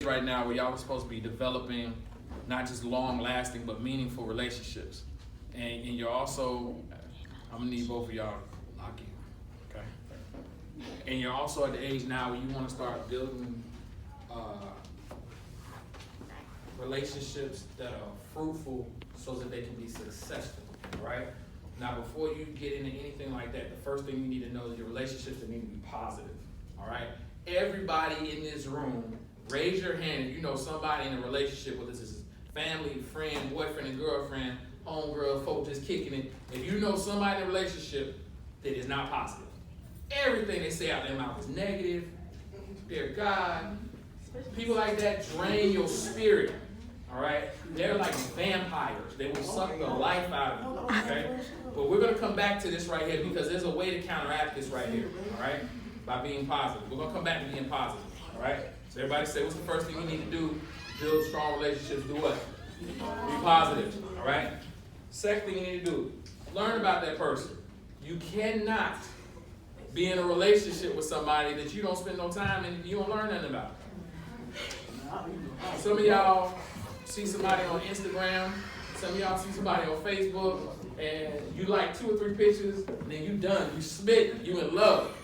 right now where y'all are supposed to be developing not just long-lasting but meaningful relationships. And you're also, I'm gonna need both of y'all to lock in, okay? And you're also at the age now where you want to start building relationships that are fruitful so that they can be successful, right? Now, before you get into anything like that, the first thing you need to know is your relationships that need to be positive, all right? Everybody in this room, raise your hand if you know somebody in a relationship, whether this is family, friend, boyfriend and girlfriend, homegirl, folks just kicking it. If you know somebody in a relationship that is not positive, everything they say out their mouth is negative, they're God. People like that drain your spirit, all right? They're like vampires. They will suck the life out of you, okay? But we're going to come back to this right here because there's a way to counteract this right here, all right? By being positive. We're going to come back to being positive, all right? So everybody say, what's the first thing you need to do to build strong relationships? Do what? Be positive, all right? Second thing you need to do, learn about that person. You cannot be in a relationship with somebody that you don't spend no time and you don't learn nothing about. Some of y'all see somebody on Instagram, some of y'all see somebody on Facebook, and you like 2 or 3 pictures, and then you done, you smitten, you in love.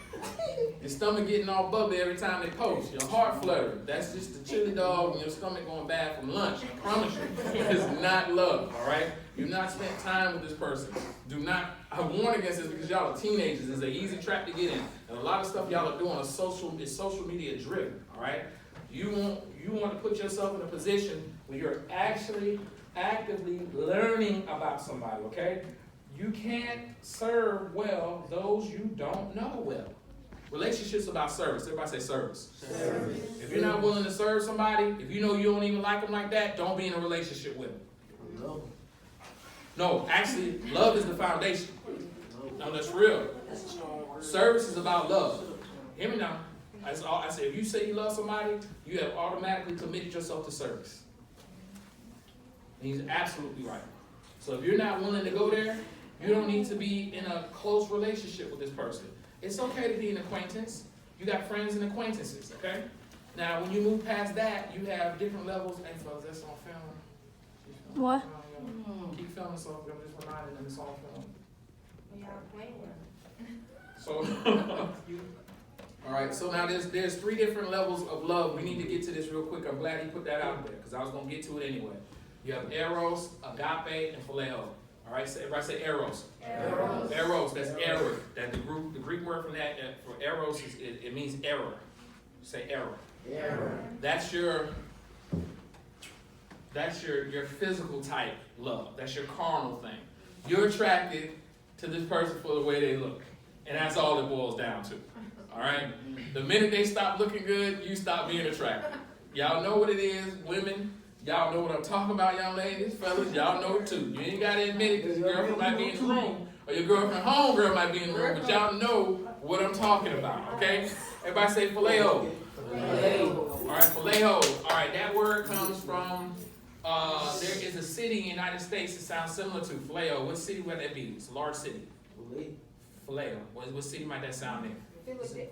Your stomach getting all bubbly every time they post. Your heart fluttering. That's just the chili dog and your stomach going bad from lunch. I promise you. It's not love, all right? You've not spent time with this person. Do not, I warn against this because y'all are teenagers. It's an easy trap to get in. And a lot of stuff y'all are doing is social media driven, all right? You want to put yourself in a position where you're actually actively learning about somebody, okay? You can't serve well those you don't know well. Relationships about service. Everybody say service. Service. If you're not willing to serve somebody, if you know you don't even like them like that, don't be in a relationship with them. No, actually, love is the foundation. No, that's real. Service is about love. Hear me now. That's all I say. If you say you love somebody, you have automatically committed yourself to service. And he's absolutely right. So if you're not willing to go there, you don't need to be in a close relationship with this person. It's okay to be an acquaintance. You got friends and acquaintances, okay? Now, when you move past that, you have different levels. Hey, fellas, that's on film. What? Keep filming, so I'm just reminding them it's on film. We are playing. So, all right, so now there's 3 different levels of love. We need to get to this real quick. I'm glad he put that out there because I was going to get to it anyway. You have eros, agape, and phileo. All right, so everybody say eros. Eros. Eros, that's error. That the Greek word from that for eros is it means error. Say error. Error. That's your physical type love. That's your carnal thing. You're attracted to this person for the way they look, and that's all it boils down to. All right. The minute they stop looking good, you stop being attracted. Y'all know what it is, women. Y'all know what I'm talking about, young ladies, fellas. Y'all know it too. You ain't got to admit it because your girlfriend might be in the room or your girlfriend homegirl might be in the room, but y'all know what I'm talking about, okay? Everybody say phileo. Phileo. All right, phileo. All right, that word comes from, there is a city in the United States that sounds similar to phileo. What city would that be? It's a large city. Phileo. What city might that sound in?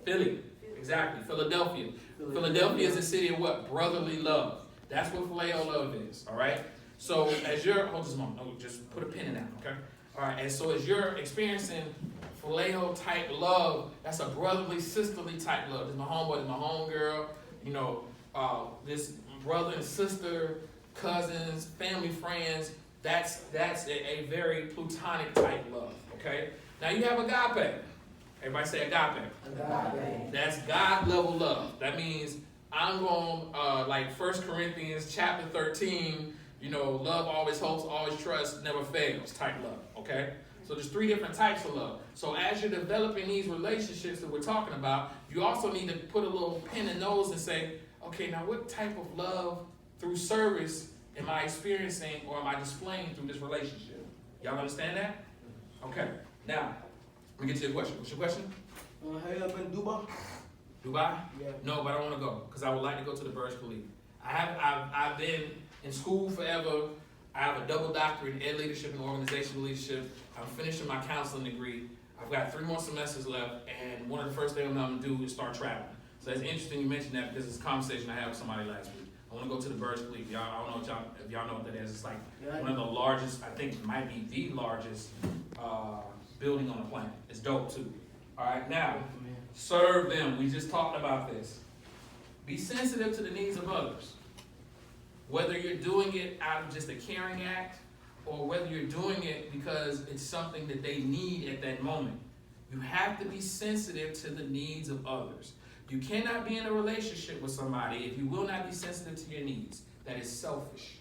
Philly. Exactly. Philadelphia. Philadelphia is a city of what? Brotherly love. That's what phileo love is, all right? So as you're, hold just a moment, just put a pin in that, okay? All right, and so as you're experiencing phileo type love, that's a brotherly, sisterly type love. This is my homeboy, this is my homegirl, you know, this brother and sister, cousins, family, friends, that's a very platonic type love, okay? Now you have agape. Everybody say agape. Agape. That's God level love. That means I'm going, like 1 Corinthians chapter 13, you know, love always hopes, always trusts, never fails type love, okay? So there's 3 different types of love. So as you're developing these relationships that we're talking about, you also need to put a little pin in those and say, okay, now what type of love through service am I experiencing or am I displaying through this relationship? Y'all understand that? Okay, now, let me get to your question. What's your question? Have you ever been to Dubai? Dubai? Yeah. No, but I want to go because I would like to go to the Burj Khalifa. I've been in school forever. I have a double doctorate in ed leadership and organizational leadership. I'm finishing my counseling degree. I've got 3 more semesters left, and one of the first things I'm going to do is start traveling. So it's interesting you mentioned that because it's a conversation I had with somebody last week. I want to go to the Burj Khalifa. I don't know if y'all know what that is. It's like one of the largest, I think it might be the largest building on the planet. It's dope too. All right, now, serve them. We just talked about this. Be sensitive to the needs of others. Whether you're doing it out of just a caring act or whether you're doing it because it's something that they need at that moment. You have to be sensitive to the needs of others. You cannot be in a relationship with somebody if you will not be sensitive to your needs. That is selfish.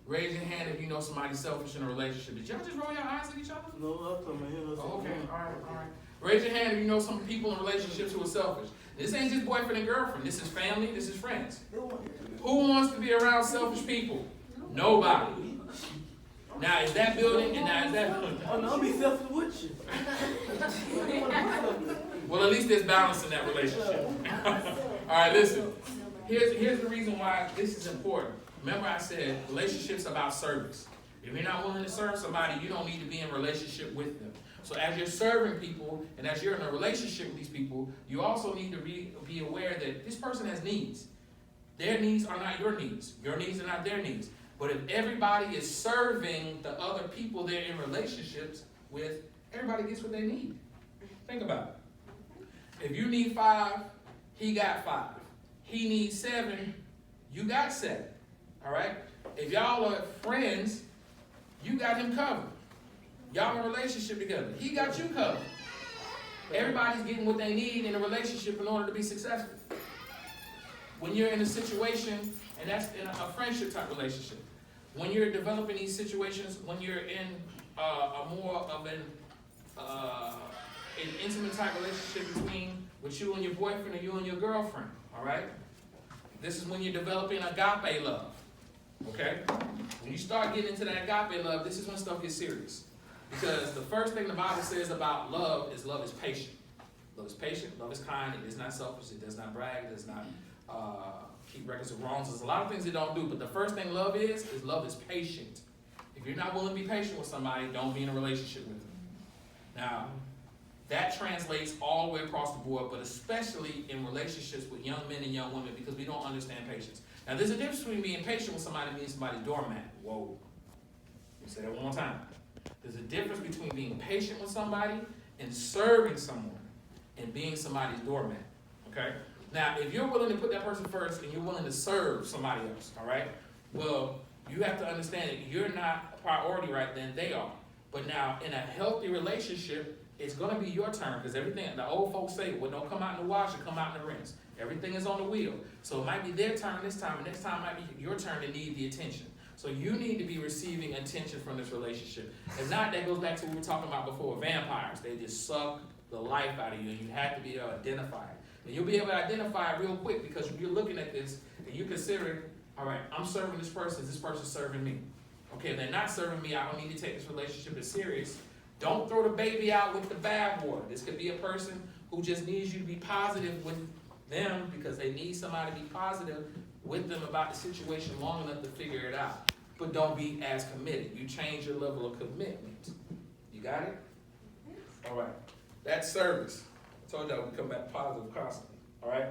Raise your hand if you know somebody's selfish in a relationship. Did y'all just roll your eyes at each other? No, I'm talking about Oh, okay, all right. Raise your hand if you know some people in relationships who are selfish. This ain't just boyfriend and girlfriend. This is family. This is friends. Who wants to be around selfish people? Nobody. Now, is that building and now is that... Oh, no, I'll be selfish with you. Well, at least there's balance in that relationship. All right, listen. Here's the reason why this is important. Remember I said relationships about service. If you're not willing to serve somebody, you don't need to be in a relationship with them. So as you're serving people and as you're in a relationship with these people, you also need to be aware that this person has needs. Their needs are not your needs. Your needs are not their needs. But if everybody is serving the other people they're in relationships with, everybody gets what they need. Think about it. If you need 5, he got 5. He needs 7, you got 7. All right? If y'all are friends, you got him covered. Y'all in a relationship together. He got you covered. Everybody's getting what they need in a relationship in order to be successful. When you're in a situation, and that's in a friendship type relationship, when you're developing these situations, when you're in a more of an intimate type relationship with you and your boyfriend or you and your girlfriend, all right? This is when you're developing agape love, okay? When you start getting into that agape love, this is when stuff gets serious. Because the first thing the Bible says about love is patient. Love is patient, love is kind, it is not selfish, it does not brag, it does not keep records of wrongs. There's a lot of things it don't do, but the first thing love is patient. If you're not willing to be patient with somebody, don't be in a relationship with them. Now, that translates all the way across the board, but especially in relationships with young men and young women because we don't understand patience. Now, there's a difference between being patient with somebody and being somebody's doormat. Whoa. Let me say that one more time. There's a difference between being patient with somebody and serving someone and being somebody's doormat, okay? Now, if you're willing to put that person first and you're willing to serve somebody else, all right? Well, you have to understand that you're not a priority right then, they are. But now, in a healthy relationship, it's going to be your turn because everything, the old folks say, well, don't come out in the wash, it come out in the rinse. Everything is on the wheel. So it might be their turn this time, and next time might be your turn to need the attention. So you need to be receiving attention from this relationship. If not, that goes back to what we were talking about before, vampires. They just suck the life out of you, and you have to be able to identify it. And you'll be able to identify it real quick because you're looking at this, and you're considering, all right, I'm serving this person, is this person serving me? Okay, if they're not serving me, I don't need to take this relationship as serious. Don't throw the baby out with the bathwater. This could be a person who just needs you to be positive with them because they need somebody to be positive with them about the situation long enough to figure it out. But don't be as committed. You change your level of commitment. You got it? All right. That's service. I told y'all we come back positive constantly. All right?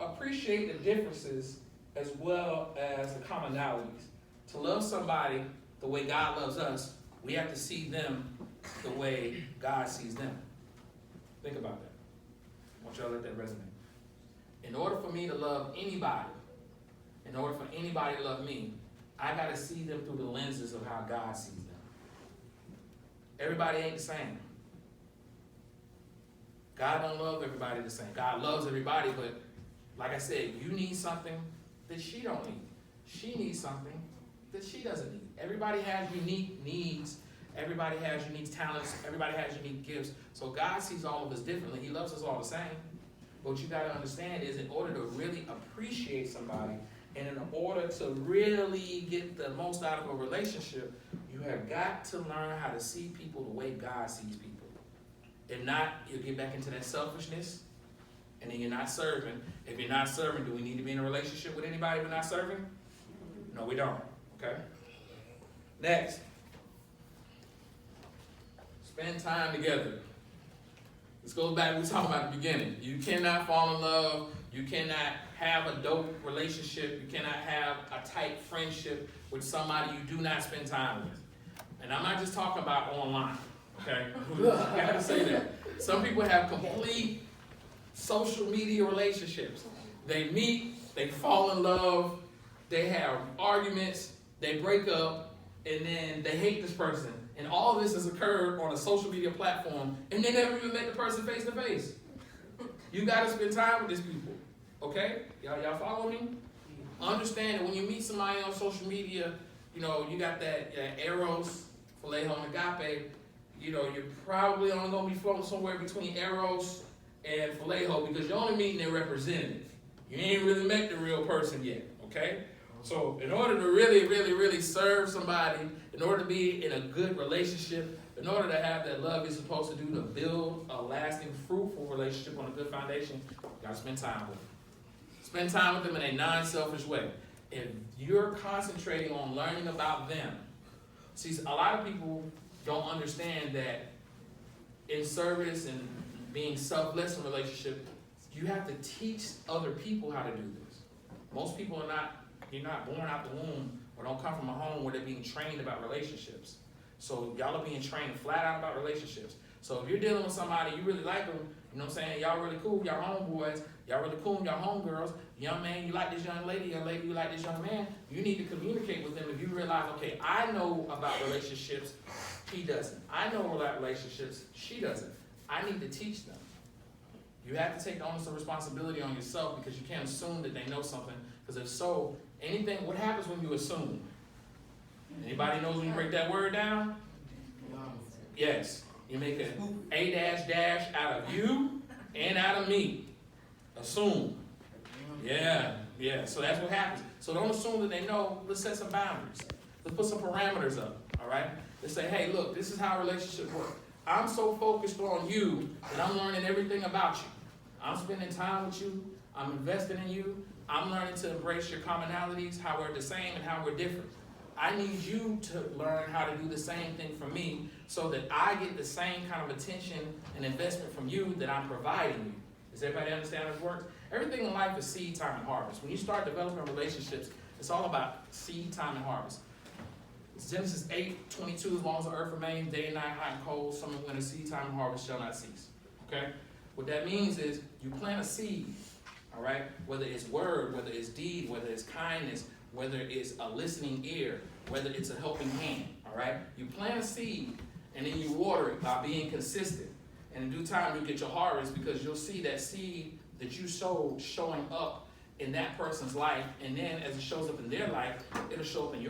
Appreciate the differences as well as the commonalities. To love somebody the way God loves us, we have to see them the way God sees them. Think about that. I want y'all to let that resonate. In order for me to love anybody, in order for anybody to love me, I got to see them through the lenses of how God sees them. Everybody ain't the same. God don't love everybody the same. God loves everybody, but like I said, you need something that she don't need. She needs something that she doesn't need. Everybody has unique needs. Everybody has unique talents. Everybody has unique gifts. So God sees all of us differently. He loves us all the same. But what you got to understand is in order to really appreciate somebody and in order to really get the most out of a relationship, you have got to learn how to see people the way God sees people. If not, you'll get back into that selfishness and then you're not serving. If you're not serving, do we need to be in a relationship with anybody if we're not serving? No, we don't. Okay? Next. Spend time together. This goes back to what we were talking about at the beginning. You cannot fall in love. You cannot have a dope relationship, you cannot have a tight friendship with somebody you do not spend time with. And I'm not just talking about online, okay? I gotta say that. Some people have complete social media relationships. They meet, they fall in love, they have arguments, they break up, and then they hate this person. And all of this has occurred on a social media platform, and they never even met the person face to face. You gotta spend time with these people, okay? Y'all follow me? Understand that when you meet somebody on social media, you know, you got that eros, phileho, and agape, you know, you're probably only gonna be floating somewhere between eros and phileho because you're only meeting their representative. You ain't really met the real person yet, okay? So in order to really serve somebody, in order to be in a good relationship, in order to have that love you're supposed to do to build a lasting, fruitful relationship on a good foundation, you gotta spend time with them. Spend time with them in a non-selfish way. If you're concentrating on learning about them, see, a lot of people don't understand that in service and being selfless in a relationship, you have to teach other people how to do this. Most people you're not born out the womb or don't come from a home where they're being trained about relationships. So y'all are being trained flat out about relationships. So if you're dealing with somebody, you really like them, you know what I'm saying, y'all really cool, y'all homeboys, y'all really cool, y'all homegirls, young man, you like this young lady, you like this young man, you need to communicate with them if you realize, okay, I know about relationships, he doesn't. I know about relationships, she doesn't. I need to teach them. You have to take the onus of responsibility on yourself because you can't assume that they know something. Because if so, what happens when you assume? Anybody knows when you break that word down? Yes. You make an A-dash out of you and out of me. Assume. Yeah. So that's what happens. So don't assume that they know. Let's set some boundaries. Let's put some parameters up. All right? Let's say, hey, look, this is how relationships work. I'm so focused on you that I'm learning everything about you. I'm spending time with you. I'm investing in you. I'm learning to embrace your commonalities, how we're the same and how we're different. I need you to learn how to do the same thing for me so that I get the same kind of attention and investment from you that I'm providing you. Does everybody understand how this works? Everything in life is seed, time, and harvest. When you start developing relationships, it's all about seed, time, and harvest. It's Genesis 8:22, as long as the earth remains, day and night, hot and cold, summer and winter, seed, time, and harvest shall not cease. Okay? What that means is you plant a seed, all right? Whether it's word, whether it's deed, whether it's kindness, whether it's a listening ear, whether it's a helping hand, all right? You plant a seed, and then you water it by being consistent. And in due time, you get your harvest because you'll see that seed that you sowed showing up in that person's life, and then as it shows up in their life, it'll show up in your